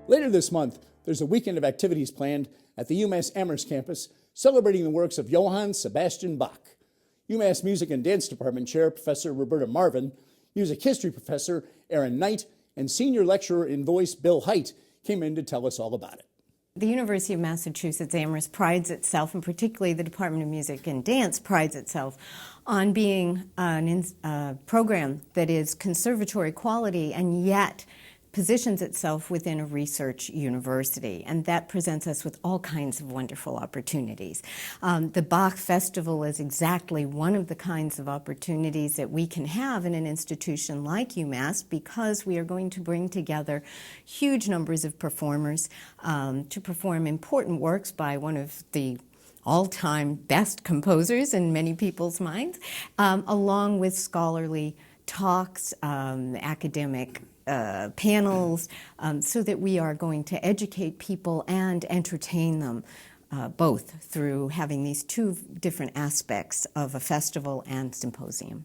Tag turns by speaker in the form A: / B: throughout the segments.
A: Later this month, there's a weekend of activities planned at the UMass Amherst campus celebrating the works of Johann Sebastian Bach. UMass Music and Dance Department Chair Professor Roberta Marvin, Music History Professor Erinn Knyt, and Senior Lecturer in Voice Bill Hite came in to tell us all about it.
B: The University of Massachusetts Amherst prides itself, and particularly the Department of Music and Dance prides itself, on being a program that is conservatory quality and yet positions itself within a research university, and that presents us with all kinds of wonderful opportunities. The Bach Festival is exactly one of the kinds of opportunities that we can have in an institution like UMass, because we are going to bring together huge numbers of performers to perform important works by one of the all-time best composers in many people's minds, along with scholarly talks, academic panels, so that we are going to educate people and entertain them, both through having these two different aspects of a festival and symposium.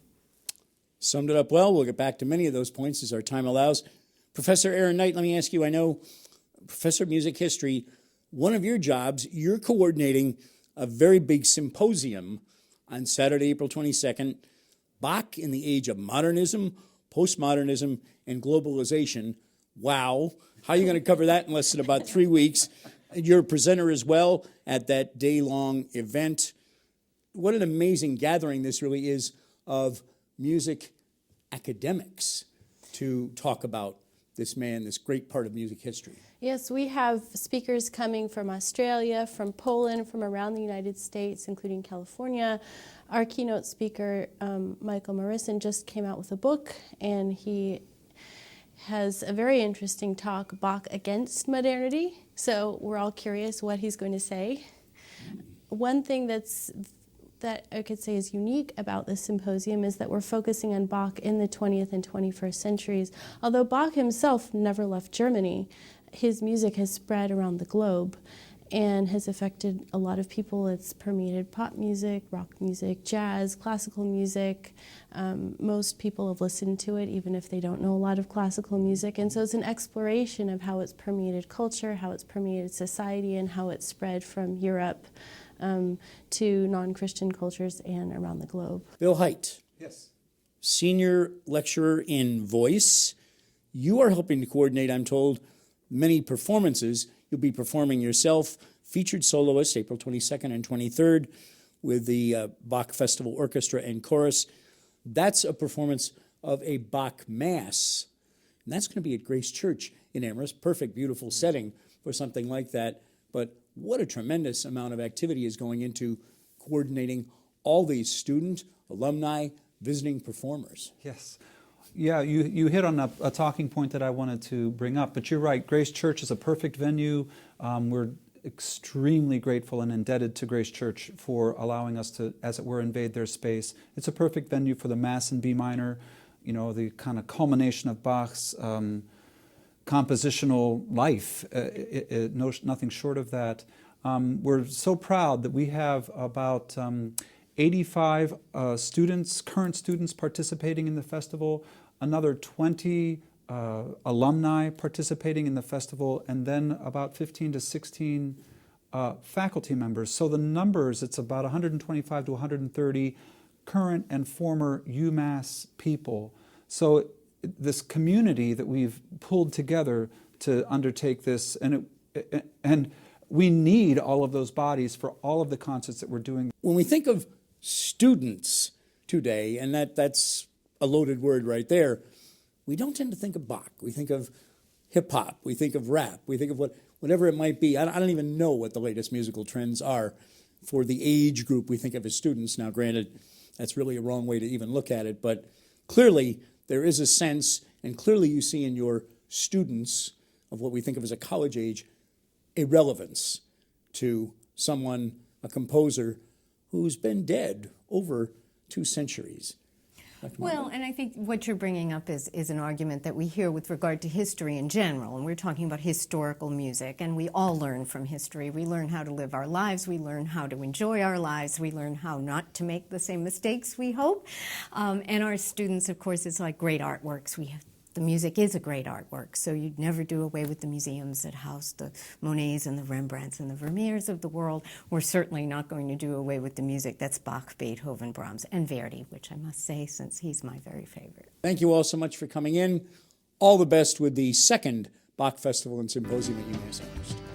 A: Summed it up well. We'll get back to many of those points as our time allows. Professor Erinn Knyt, let me ask you, I know, Professor of Music History, one of your jobs, you're coordinating a very big symposium on Saturday, April 22nd, Bach in the Age of Modernism, Postmodernism, and Globalization. Wow. How are you going to cover that in less than about 3 weeks? You're a presenter as well at that day-long event. What an amazing gathering this really is of music academics to talk about this man, this great part of music history.
C: Yes, we have speakers coming from Australia, from Poland, from around the United States, including California. Our keynote speaker, Michael Morrison, just came out with a book, and he has a very interesting talk, Bach Against Modernity. So we're all curious what he's going to say. One thing that I could say is unique about this symposium is that we're focusing on Bach in the 20th and 21st centuries. Although Bach himself never left Germany, his music has spread around the globe and has affected a lot of people. It's permeated pop music, rock music, jazz, classical music. Most people have listened to it, even if they don't know a lot of classical music. And so it's an exploration of how it's permeated culture, how it's permeated society, and how it's spread from Europe to non-Christian cultures and around the globe.
A: Bill Hite.
D: Yes.
A: Senior Lecturer in Voice. You are helping to coordinate, I'm told, many performances. You'll be performing yourself, featured soloist, April 22nd and 23rd, with the Bach Festival Orchestra and Chorus. That's a performance of a Bach Mass, and that's going to be at Grace Church in Amherst. Perfect, beautiful setting for something like that. But what a tremendous amount of activity is going into coordinating all these student, alumni, visiting performers.
D: Yes. Yeah, you hit on a talking point that I wanted to bring up, but you're right. Grace Church is a perfect venue. We're extremely grateful and indebted to Grace Church for allowing us to, as it were, invade their space. It's a perfect venue for the Mass in B minor, you know, the kind of culmination of Bach's compositional life, nothing short of that. We're so proud that we have about 85 students, current students participating in the festival, another 20 alumni participating in the festival, and then about 15 to 16 faculty members. So the numbers, it's about 125 to 130 current and former UMass people. So this community that we've pulled together to undertake this, and we need all of those bodies for all of the concerts that we're doing.
A: When we think of students today, and that's a loaded word right there, we don't tend to think of Bach. We think of hip-hop, we think of rap, we think of whatever it might be. I don't even know what the latest musical trends are for the age group we think of as students. Now, granted, that's really a wrong way to even look at it, but clearly there is a sense, and clearly you see in your students of what we think of as a college age, a relevance to someone, a composer, who's been dead over 2 centuries.
B: Well, and I think what you're bringing up is an argument that we hear with regard to history in general, and we're talking about historical music, and we all learn from history. We learn how to live our lives, we learn how to enjoy our lives, we learn how not to make the same mistakes, we hope. And our students, of course, it's like great artworks. We the music is a great artwork, so you'd never do away with the museums that house the Monets and the Rembrandts and the Vermeers of the world. We're certainly not going to do away with the music that's Bach, Beethoven, Brahms, and Verdi, which I must say, since he's my very favorite.
A: Thank you all so much for coming in. All the best with the second Bach Festival and Symposium at UMass Amherst.